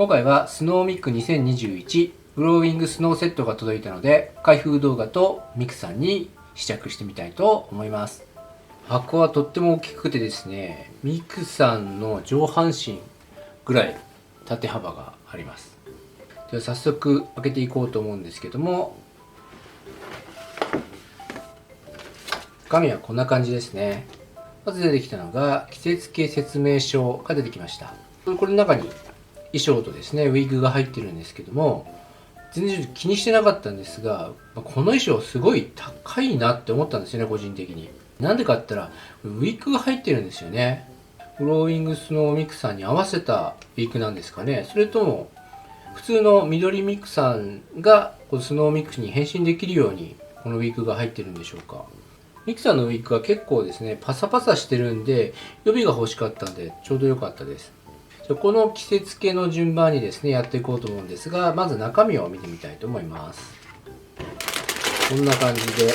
今回はスノーミック2021グローウィングスノーセットが届いたので、開封動画とミクさんに試着してみたいと思います。箱はとっても大きくてですね、ミクさんの上半身ぐらい縦幅があります。では早速開けていこうと思うんですけども、中身はこんな感じですね。まず出てきたのが季節系説明書が出てきました。これの中に衣装とですねウィッグが入ってるんですけども、全然気にしてなかったんですが、この衣装すごい高いなって思ったんですよね、個人的に。なんでかって言ったらウィッグが入ってるんですよね。グローイングスノーミクさんに合わせたウィッグなんですかね、それとも普通の緑ミクさんがスノーミクに変身できるようにこのウィッグが入ってるんでしょうか。ミクさんのウィッグは結構ですねパサパサしてるんで、予備が欲しかったんでちょうど良かったです。この季節系の順番にですねやっていこうと思うんですが、まず中身を見てみたいと思います。こんな感じで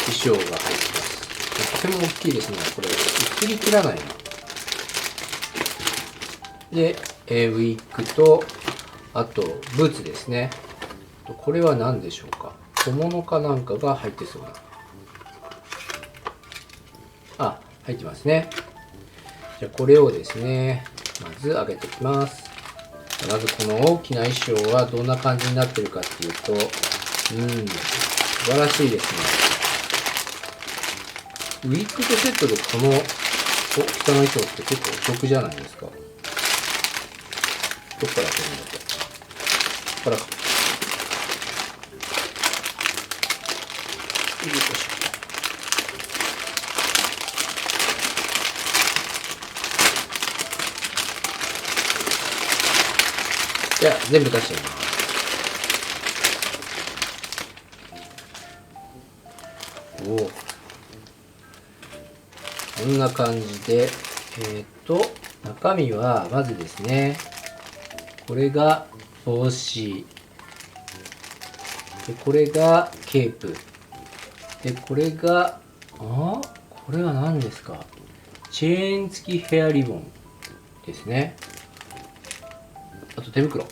衣装が入ってます。とても大きいですね。これ映りきらないな。で、ウィッグとあとブーツですね。これは何でしょうか。小物かなんかが入ってそうな。あ、入ってますね。じゃあこれをですねまず上げていきます。まずこの大きな衣装はどんな感じになってるかっていうと、素晴らしいですね。ウィッグとセットでこの大きさの衣装って結構お得じゃないですか。どっから開けるんだっけ。ここからか。よいしょ。じゃあ全部出しちゃいます。おお、こんな感じで、中身はまずですね、これが帽子で、これがケープで、これがこれは何ですか。チェーン付きヘアリボンですね。あと手袋、あ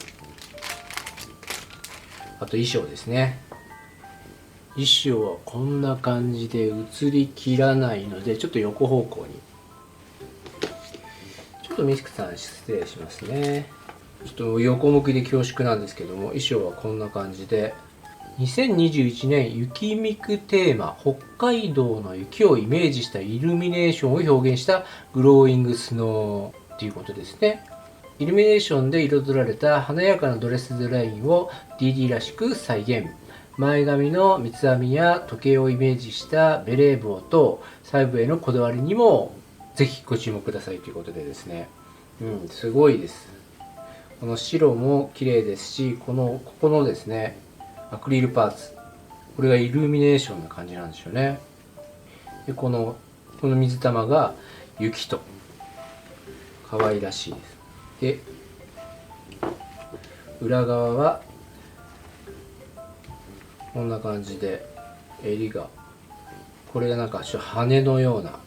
と衣装ですね。衣装はこんな感じで映りきらないので、ちょっと横方向に。ちょっとミスクさん失礼しますね。ちょっと横向きで恐縮なんですけども、衣装はこんな感じで、2021年雪ミクテーマ、北海道の雪をイメージしたイルミネーションを表現したグローイングスノーということですね。イルミネーションで彩られた華やかなドレスデザインを DD らしく再現。前髪の三つ編みや時計をイメージしたベレー帽と細部へのこだわりにもぜひご注目くださいということでですね、すごいです。この白も綺麗ですし、ここのですねアクリルパーツ、これがイルミネーションな感じなんでしょうね。でこの水玉が雪と可愛らしいです。で裏側はこんな感じで、襟がこれがなんか羽のような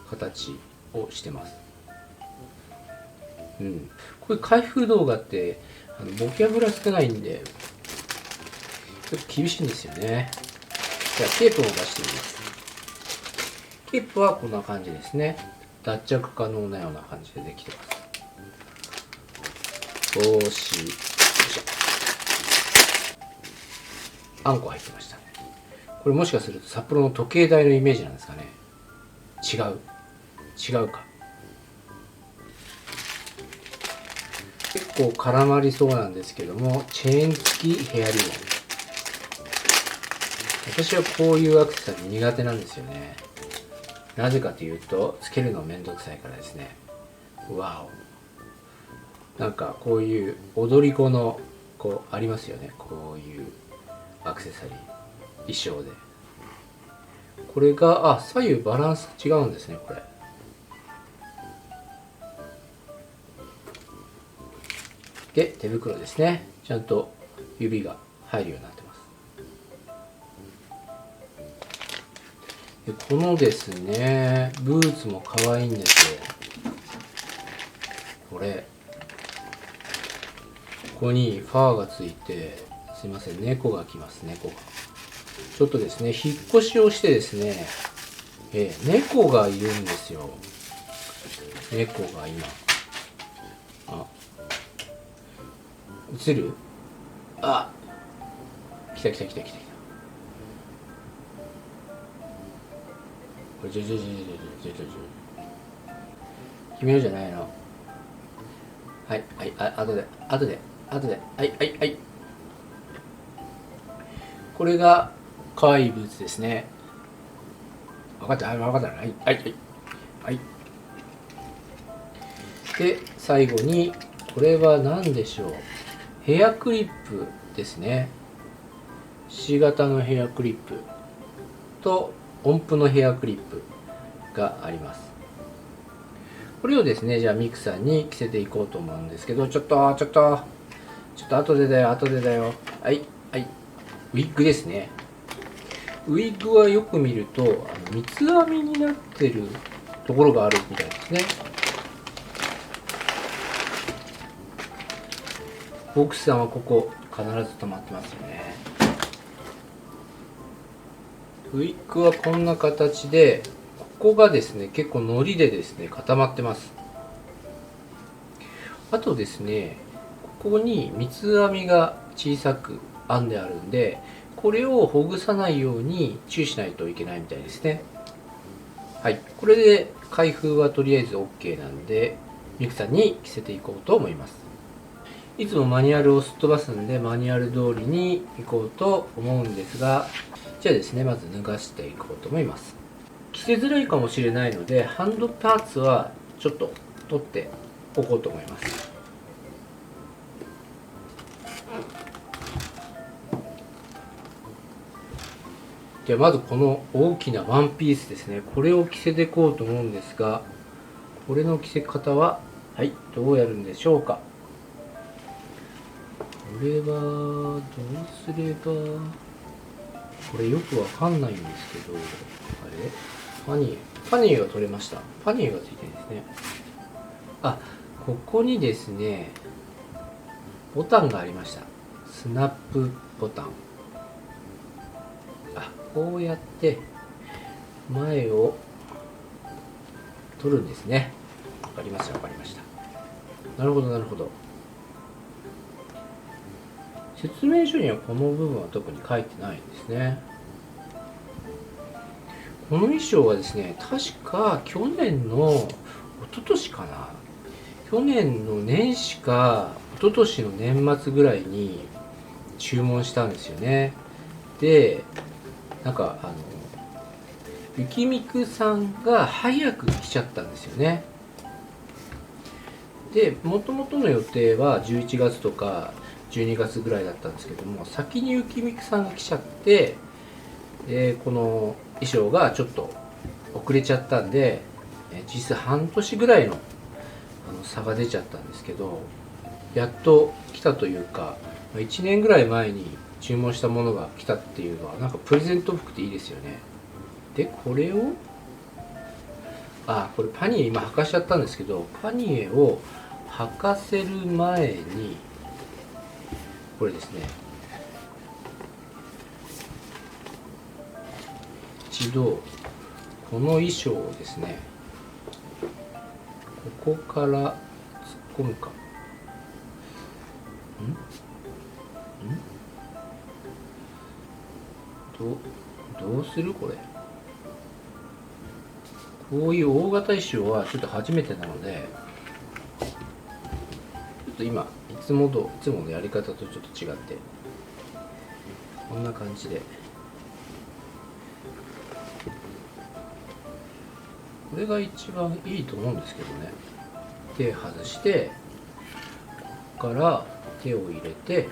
形をしてます。これ開封動画ってボキャブラ少ないんでちょっと厳しいんですよね。じゃあテープを出してみます。ケープはこんな感じですね。脱着可能なような感じでできてます。帽子、よいしょ。あんこ入ってましたね。これもしかすると札幌の時計台のイメージなんですかね。違うか。結構絡まりそうなんですけども、チェーン付きヘアリボン。私はこういうアクセサリー苦手なんですよね。なぜかというとつけるのめんどくさいからですね。わお、なんかこういう踊り子のありますよね、こういうアクセサリー衣装で。これが左右バランス違うんですね。これで手袋ですね。ちゃんと指が入るようになってます。でこのですねブーツも可愛いんですよ。これここにファーがついて、すいません、猫が来ます。猫がちょっとですね、引っ越しをしてですね、猫がいるんですよ。猫が今、映る？あ、来た。これ決めるじゃないの。はい、後で、はい。これが可愛いブーツですね。分かった。はい。で、最後に、これは何でしょう。ヘアクリップですね。C 型のヘアクリップと音符のヘアクリップがあります。これをですね、じゃあミクさんに着せていこうと思うんですけど、ちょっと後でだよ。はい。ウィッグですね。ウィッグはよく見ると三つ編みになってるところがあるみたいですね。ボクさんはここ必ず止まってますよね。ウィッグはこんな形で、ここがですね結構のりでですね固まってます。あとですね、ここに三つ編みが小さく編んであるんで、これをほぐさないように注意しないといけないみたいですね。はい、これで開封はとりあえず OK なんで、ミクさんに着せていこうと思います。いつもマニュアルをすっ飛ばすんで、マニュアル通りにいこうと思うんですが、じゃあですね、まず脱がしていこうと思います。着せづらいかもしれないので、ハンドパーツはちょっと取っておこうと思います。ではまずこの大きなワンピースですね、これを着せていこうと思うんですが、これの着せ方はどうやるんでしょうか。これはどうすれば、これよくわかんないんですけど、パニーが取れました。パニーがついてるんですね。ここにですねボタンがありました。スナップボタン。こうやって前を取るんですね。わかりました。なるほど。説明書にはこの部分は特に書いてないんですね。この衣装はですね、確か去年の一昨年かな、去年の年始か一昨年の年末ぐらいに注文したんですよね。で、ゆきみくさんが早く来ちゃったんですよね。で、もともとの予定は11月とか12月ぐらいだったんですけども、先にゆきみくさんが来ちゃって、この衣装がちょっと遅れちゃったんで、実質半年ぐらいの差が出ちゃったんですけど、やっと来たというか、1年ぐらい前に注文したものが来たっていうのはなんかプレゼント服っていいですよね。で、これをこれパニエ今履かしちゃったんですけど、パニエを履かせる前にこれですね、一度この衣装をですね、ここから突っ込むか、どうするこれ。こういう大型衣装はちょっと初めてなので、ちょっと今いつものやり方とちょっと違って、こんな感じで、これが一番いいと思うんですけどね。手外して、ここから手を入れて、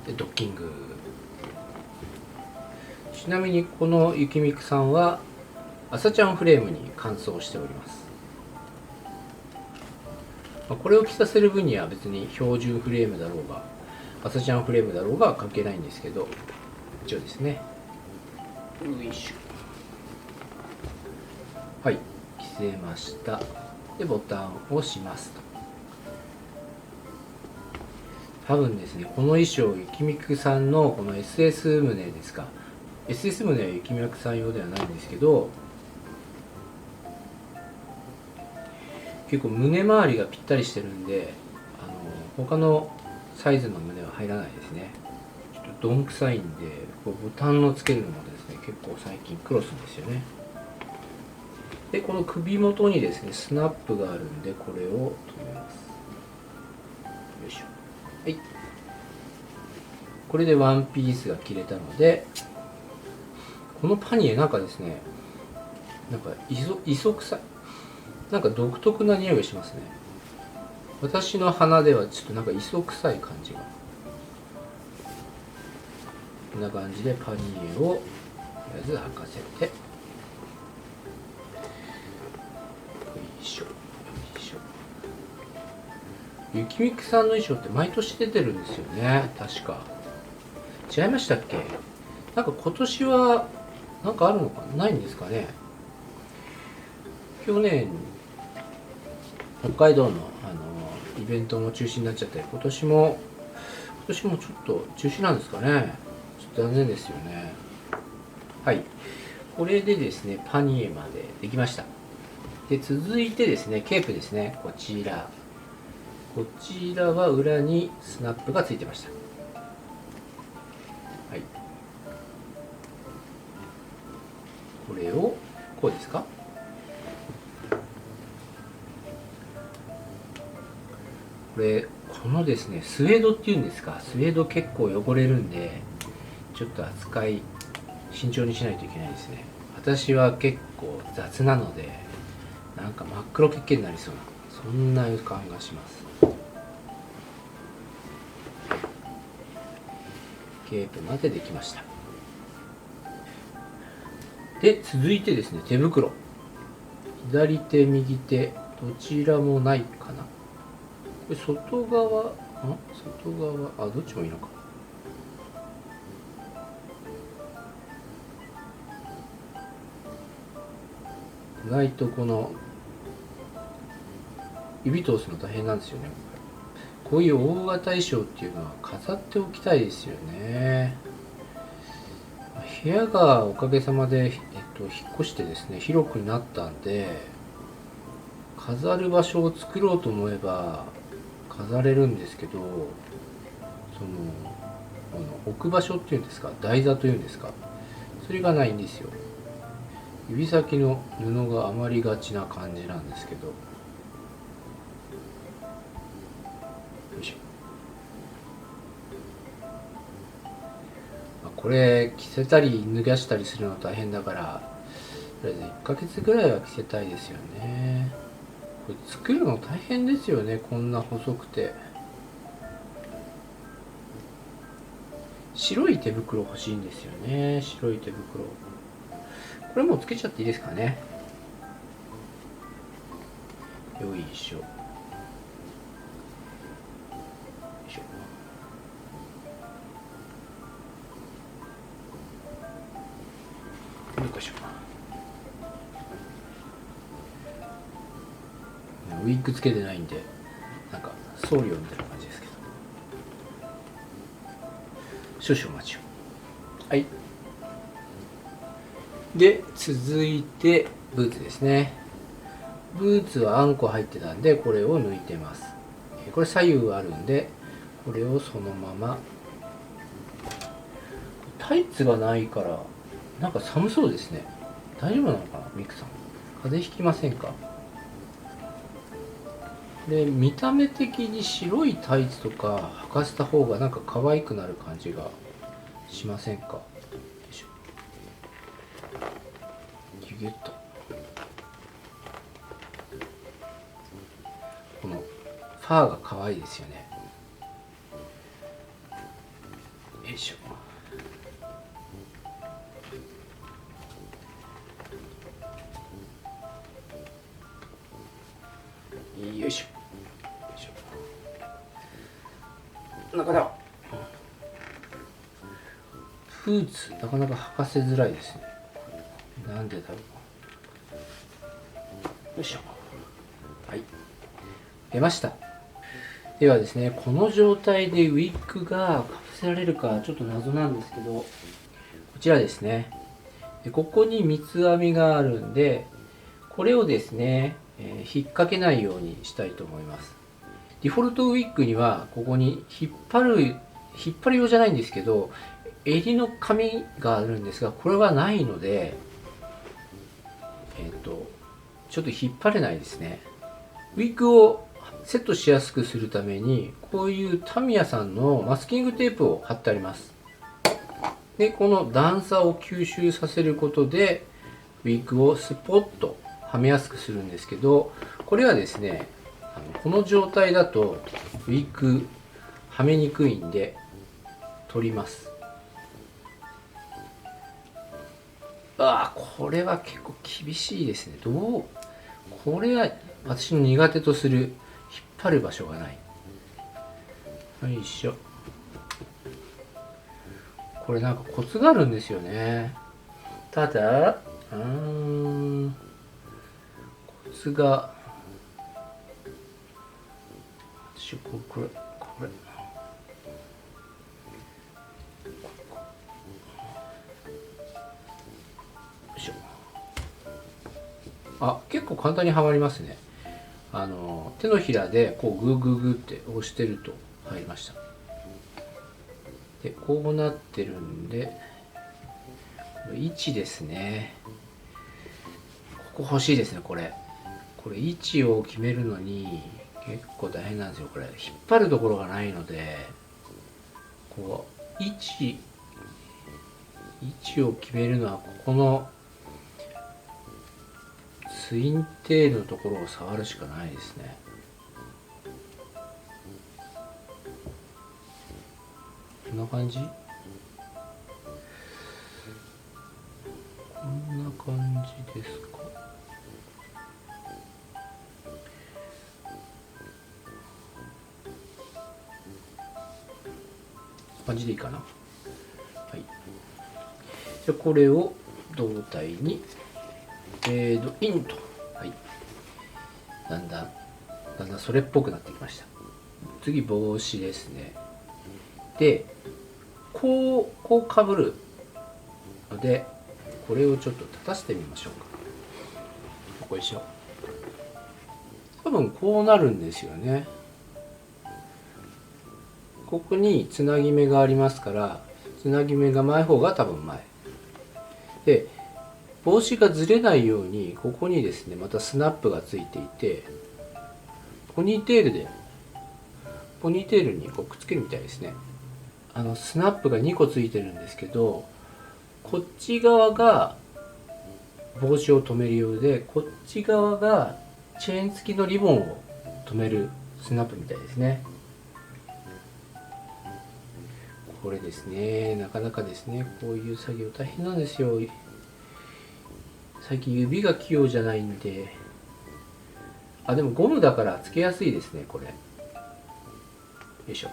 でドッキング。ちなみにこのゆきみくさんは朝ちゃんフレームに乾燥しております。これを着させる分には別に標準フレームだろうが朝ちゃんフレームだろうが関係ないんですけど、一応ですね、よいしょ。はい、着せました。でボタンを押しますと。多分ですね、この衣装、ゆきみくさんのこの SS 胸ですか。SS 胸はゆきみくさん用ではないんですけど、結構胸周りがぴったりしてるんで、他のサイズの胸は入らないですね。ちょっとどんくさいんで、こうボタンをつけるのもですね、結構最近クロスですよね。で、この首元にですね、スナップがあるんで、これを止めます。よいしょ。はい。これでワンピースが切れたので、このパニエなんかですね、なんか磯臭い、なんか独特な匂いがしますね。私の鼻ではちょっとなんか磯臭い感じが。こんな感じでパニエをとりあえず履かせて、よいしょよいしょ。ゆきみくさんの衣装って毎年出てるんですよね、確か。違いましたっけ？なんか今年はなんかあるのかないんですかね。去年北海道のイベントも中止になっちゃって、今年もちょっと中止なんですかね。ちょっと残念ですよね。はい、これでですねパニエまでできました。で続いてですねケープですね。こちらは裏にスナップがついてました。はい、これをこうですか。このですねスウェードっていうんですか、スウェード結構汚れるんで、ちょっと扱い慎重にしないといけないですね。私は結構雑なので、なんか真っ黒けっけになりそうな、そんな予感がします。ケープまでできました。で続いてですね手袋、左手右手どちらもないかな。これ外側どっちもいいのか。意外とこの指通すの大変なんですよね。こういう大型衣装っていうのは飾っておきたいですよね。部屋がおかげさまで、引っ越してですね広くなったんで、飾る場所を作ろうと思えば飾れるんですけど、置く場所っていうんですか、台座というんですか、それがないんですよ。指先の布が余りがちな感じなんですけど、よいしょ。これ着せたり脱がしたりするの大変だから、とりあえず1ヶ月ぐらいは着せたいですよね。これ作るの大変ですよね、こんな細くて。白い手袋欲しいんですよね。白い手袋、これもうつけちゃっていいですかね。よいしょよいしょ。よいしょ。ウィッグつけてないんで、なんか僧侶みたいな感じですけど、少々お待ちを。はい。で続いてブーツですね。ブーツはあんこ入ってたんで、これを抜いてます。これ左右あるんで、これをそのまま。タイツがないからなんか寒そうですね。大丈夫なのかな、ミクさん。風邪ひきませんか？で見た目的に白いタイツとか履かせた方がなんか可愛くなる感じがしませんか？よいしょ。ギュギュッと。このファーが可愛いですよね。よいしょ。よいしょ。なかなかブーツなかなか履かせづらいですね。なんでだろう。いしょ。はい、出ました。ではですね、この状態でウィッグがかぶせられるかちょっと謎なんですけど、こちらですね。でここに三つ編みがあるんで、これをですね、引っ掛けないようにしたいと思います。デフォルトウィッグにはここに引っ張る用じゃないんですけど、襟の紙があるんですが、これはないので、ちょっと引っ張れないですね。ウィッグをセットしやすくするために、こういうタミヤさんのマスキングテープを貼ってあります。で、この段差を吸収させることで、ウィッグをスポッとはめやすくするんですけど、これはですね、この状態だとウィッグはめにくいんで取ります。これは結構厳しいですね。これは私の苦手とする引っ張る場所がない。よいしょ。これなんかコツがあるんですよね。ただコツがこれ結構簡単にはまりますね。手のひらでこうグーグーグーって押してると入りました。でこうなってるんで、位置ですね。ここ欲しいですね。これ位置を決めるのに結構大変なんですよ。これ引っ張るところがないので、こう位置を決めるのはここのツインテールのところを触るしかないですね。こんな感じ？こんな感じですか。感じでいいかな。はい。じゃあこれを胴体にフェードインと。はい。だんだんそれっぽくなってきました。次帽子ですね。でこうかぶるので、これをちょっと立たせてみましょうか。こいしょ。多分こうなるんですよね。ここにつなぎ目がありますから、つなぎ目が前方が多分前で、帽子がずれないようにここにですねまたスナップがついていて、ポニーテールにこうくっつけるみたいですね。スナップが2個ついてるんですけど、こっち側が帽子を留めるようで、こっち側がチェーン付きのリボンを留めるスナップみたいですね。これですね、なかなかですね、こういう作業大変なんですよ。最近指が器用じゃないんで。でもゴムだからつけやすいですね、これ。よいしょ。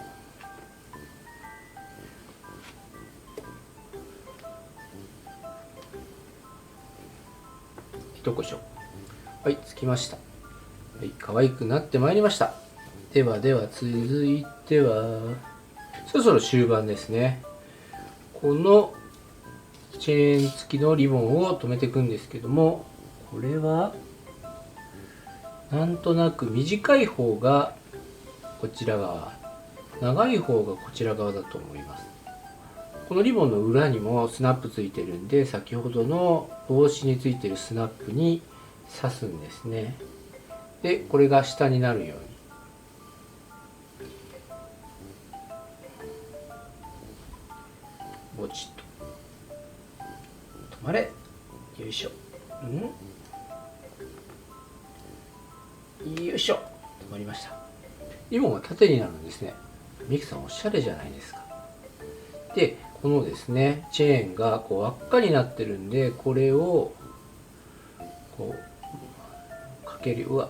一こしょ。はい、つきました。はい、可愛くなってまいりました。では続いては、そろそろ終盤ですね。このチェーン付きのリボンを留めていくんですけども、これはなんとなく短い方がこちら側、長い方がこちら側だと思います。このリボンの裏にもスナップついてるんで、先ほどの帽子についてるスナップに刺すんですね。でこれが下になるようにボチッと止まれ。よいしょ。よいしょ。止まりました。リボンは縦になるんですね。ミキさんおしゃれじゃないですか。でこのですねチェーンがこう輪っかになってるんで、これをこうかける。うわ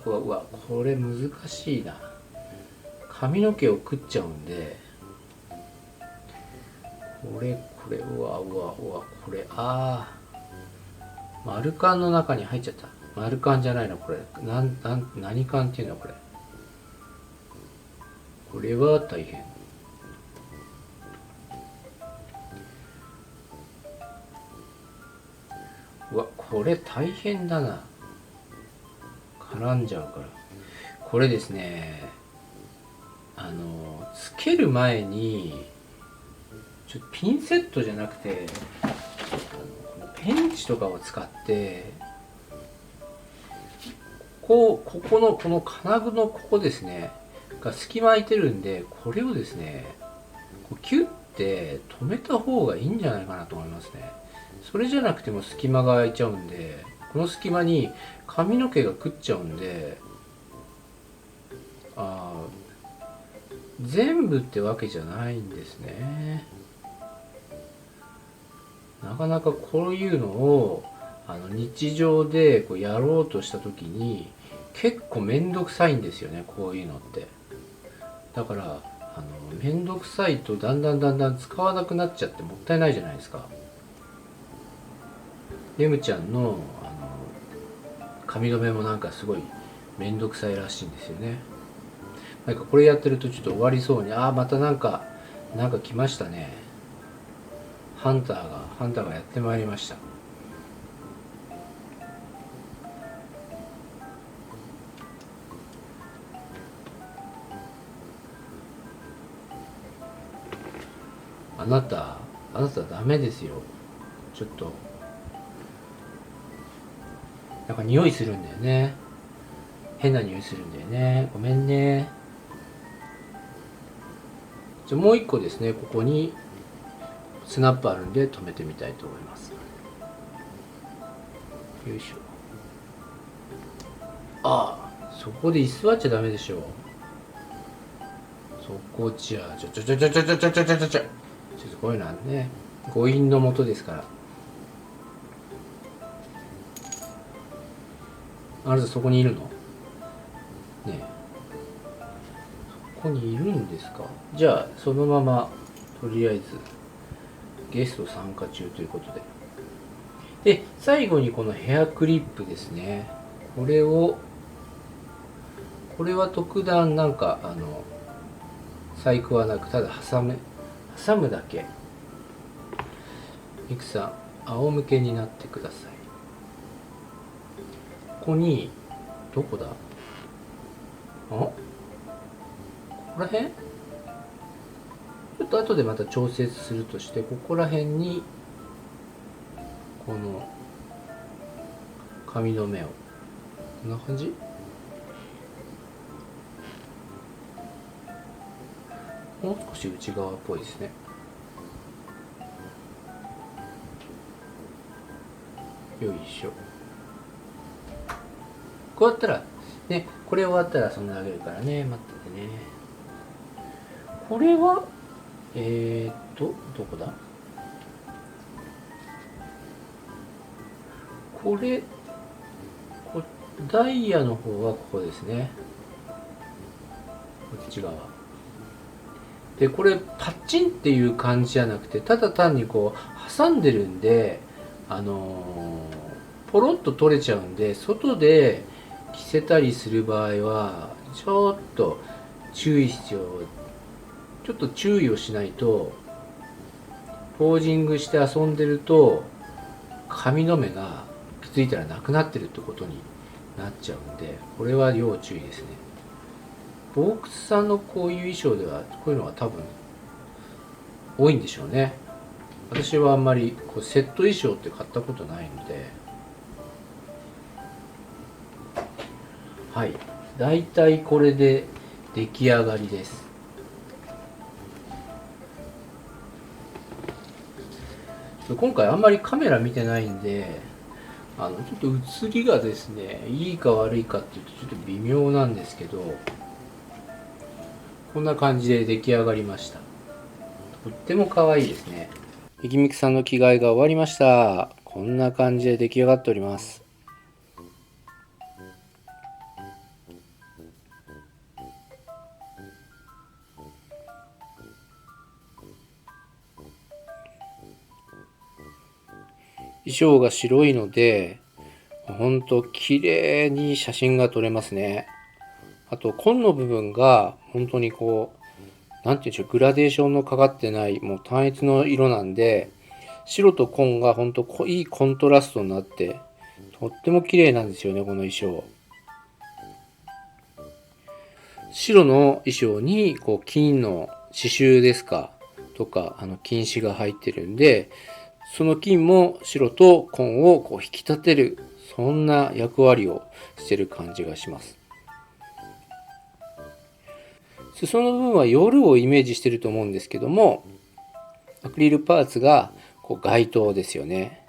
これ難しいな。髪の毛を食っちゃうんで、これうわこれ丸カンの中に入っちゃった。丸缶じゃないのこれ。何缶っていうのこれ。これは大変。うわ、これ大変だな。絡んじゃうから。これですね、つける前に、ピンセットじゃなくて、ペンチとかを使って、ここの、この金具のここですね、が隙間空いてるんで、これをですね、キュッて止めた方がいいんじゃないかなと思いますね。それじゃなくても隙間が空いちゃうんで、この隙間に髪の毛が食っちゃうんで、全部ってわけじゃないんですね。なかなかこういうのを日常でやろうとした時に結構めんどくさいんですよね、こういうのって。だからめんどくさいとだんだん使わなくなっちゃってもったいないじゃないですか。レムちゃんの髪留めもなんかすごいめんどくさいらしいんですよね。なんかこれやってるとちょっと終わりそうに、またなんか来ましたね。ハンターがやってまいりました。あなたダメですよ。ちょっとなんか匂いするんだよね。変な匂いするんだよね。ごめんね。もう一個ですね、ここにスナップあるんで止めてみたいと思います。よいしょ。そこで居座っちゃダメでしょ。そこじゃちょっとこういうのはね、誤飲のもとですから。あなたそこにいるの？ねえ、そこにいるんですか？じゃあそのままとりあえずゲスト参加中ということで。で、最後にこのヘアクリップですね。これは特段なんか細工はなく、ただ挟むだけ。ミクさん、仰向けになってください。ここに、どこだ？ここら辺？ちょっと後でまた調節するとして、ここら辺にこの髪留めを、こんな感じ？もう少し内側っぽいですね。よいしょ。こうやったらね、これ終わったらそんなあげるからね、待っててね。これはどこだ？これダイヤの方はここですね。こっち側で、これパッチンっていう感じじゃなくて、ただ単に挟んでるんで、ポロッと取れちゃうんで、外で着せたりする場合はちょっと注意をしないと、ポージングして遊んでると髪の目が気づいたらなくなってるってことになっちゃうんで、これは要注意ですね。ボークスさんのこういう衣装ではこういうのが多分多いんでしょうね。私はあんまりセット衣装って買ったことないので。はい、だいたいこれで出来上がりです。今回あんまりカメラ見てないんで、ちょっと写りがですね、いいか悪いかっていうとちょっと微妙なんですけど、こんな感じで出来上がりました。とっても可愛いですね。ひきみくさんの着替えが終わりました。こんな感じで出来上がっております。衣装が白いので、ほんと綺麗に写真が撮れますね。あと紺の部分が本当にこう、なんていうんでしょう、グラデーションのかかってない、もう単一の色なんで、白と紺が本当いいコントラストになって、とっても綺麗なんですよね、この衣装。白の衣装にこう金の刺繍ですかとか、金糸が入ってるんで、その金も白と紺をこう引き立てる、そんな役割をしてる感じがします。裾の部分は夜をイメージしてると思うんですけども、アクリルパーツがこう街灯ですよね、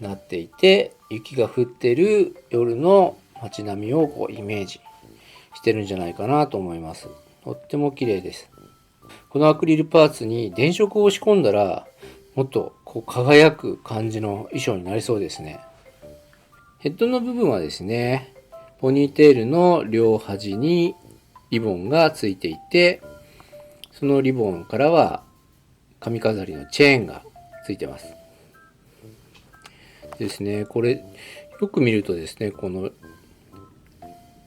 なっていて、雪が降ってる夜の街並みをこうイメージしてるんじゃないかなと思います。とっても綺麗です。このアクリルパーツに電飾を押し込んだら、もっとこう輝く感じの衣装になりそうですね。ヘッドの部分はですね、ポニーテールの両端にリボンがついていて、そのリボンからは髪飾りのチェーンがついてます。ですね、これよく見るとですね、この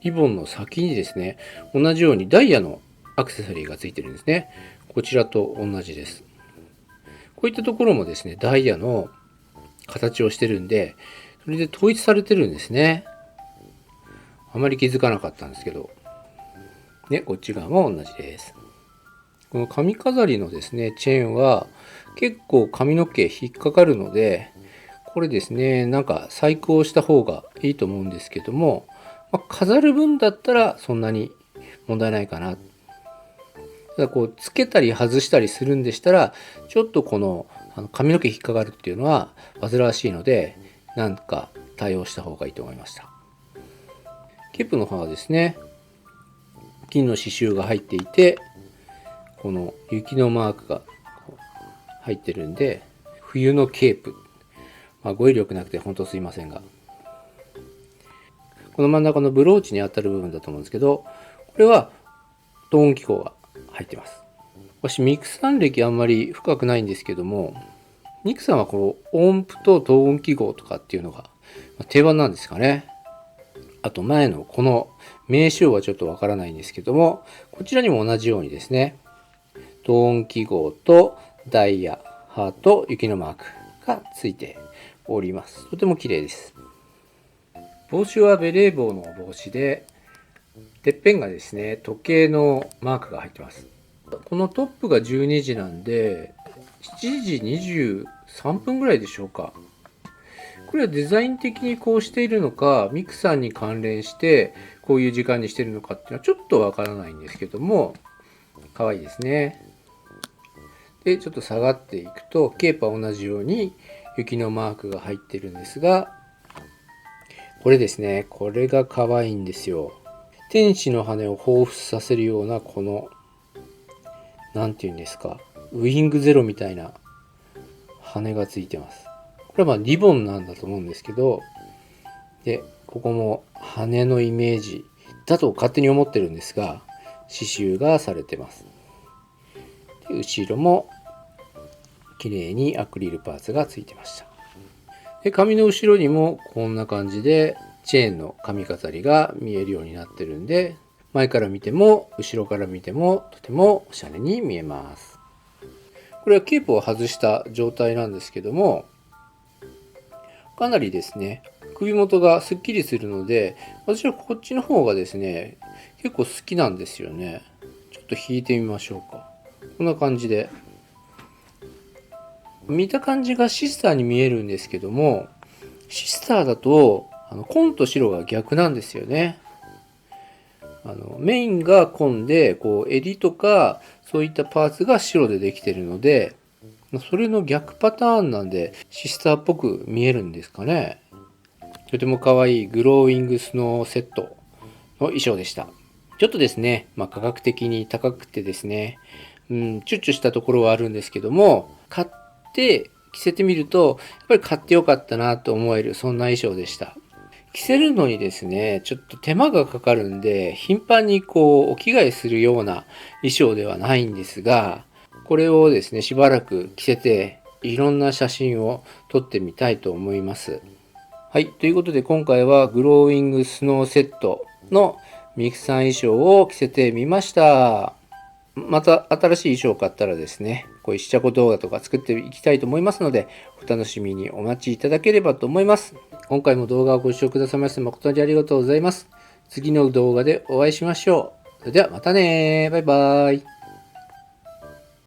リボンの先にですね、同じようにダイヤのアクセサリーがついてるんですね。こちらと同じです。こういったところもですね、ダイヤの形をしてるんで、それで統一されてるんですね。あまり気づかなかったんですけど。ね、こっち側も同じです。この髪飾りのですね、チェーンは結構髪の毛引っかかるので、これですね、なんか細工をした方がいいと思うんですけども、飾る分だったらそんなに問題ないかな。ただこうつけたり外したりするんでしたら、ちょっとこの髪の毛引っかかるっていうのは煩わしいので、なんか対応した方がいいと思いました。ケープの方はですね、金の刺繍が入っていて、この雪のマークが入ってるんで、冬のケープ、語彙力なくて本当すいませんが、この真ん中のブローチに当たる部分だと思うんですけど、これはトーン記号が入ってます。私ミクさん歴あんまり深くないんですけども、ミクさんはこの音符とトーン記号とかっていうのが定番なんですかね。あと前のこの名称はちょっとわからないんですけども、こちらにも同じようにですね、トーン記号とダイヤ、ハート、雪のマークがついております。とても綺麗です。帽子はベレー帽の帽子で、てっぺんがですね、時計のマークが入ってます。このトップが12時なんで、7時23分ぐらいでしょうか。これはデザイン的にこうしているのか、ミクさんに関連してこういう時間にしているのかっていうのはちょっとわからないんですけども、可愛いですね。で、ちょっと下がっていくと、ケープは同じように雪のマークが入ってるんですが、これですね、これが可愛いんですよ。天使の羽を彷彿させるようなこの、なんていうんですか、ウィングゼロみたいな羽がついてます。これはリボンなんだと思うんですけど、で、ここも羽のイメージだと勝手に思ってるんですが、刺繍がされてます。で、後ろも綺麗にアクリルパーツがついてました。で、髪の後ろにもこんな感じでチェーンの髪飾りが見えるようになってるんで、前から見ても後ろから見てもとてもおしゃれに見えます。これはケープを外した状態なんですけども、かなりですね、首元がすっきりするので、私はこっちの方がですね、結構好きなんですよね。ちょっと引いてみましょうか。こんな感じで。見た感じがシスターに見えるんですけども、シスターだと紺と白が逆なんですよね。メインが紺で、こう襟とかそういったパーツが白でできてるので、それの逆パターンなんでシスターっぽく見えるんですかね。とても可愛いグローイングスノーセットの衣装でした。ちょっとですね、価格的に高くてですね、チュッチュしたところはあるんですけども、買って着せてみると、やっぱり買ってよかったなと思える、そんな衣装でした。着せるのにですね、ちょっと手間がかかるんで、頻繁にこうお着替えするような衣装ではないんですが、これをですね、しばらく着せて、いろんな写真を撮ってみたいと思います。はい。ということで今回はグローイングスノーセットのミクさん衣装を着せてみました。また新しい衣装を買ったらですね、こういう試着動画とか作っていきたいと思いますので、お楽しみにお待ちいただければと思います。今回も動画をご視聴くださいまして誠にありがとうございます。次の動画でお会いしましょう。それではまたね。バイバイ。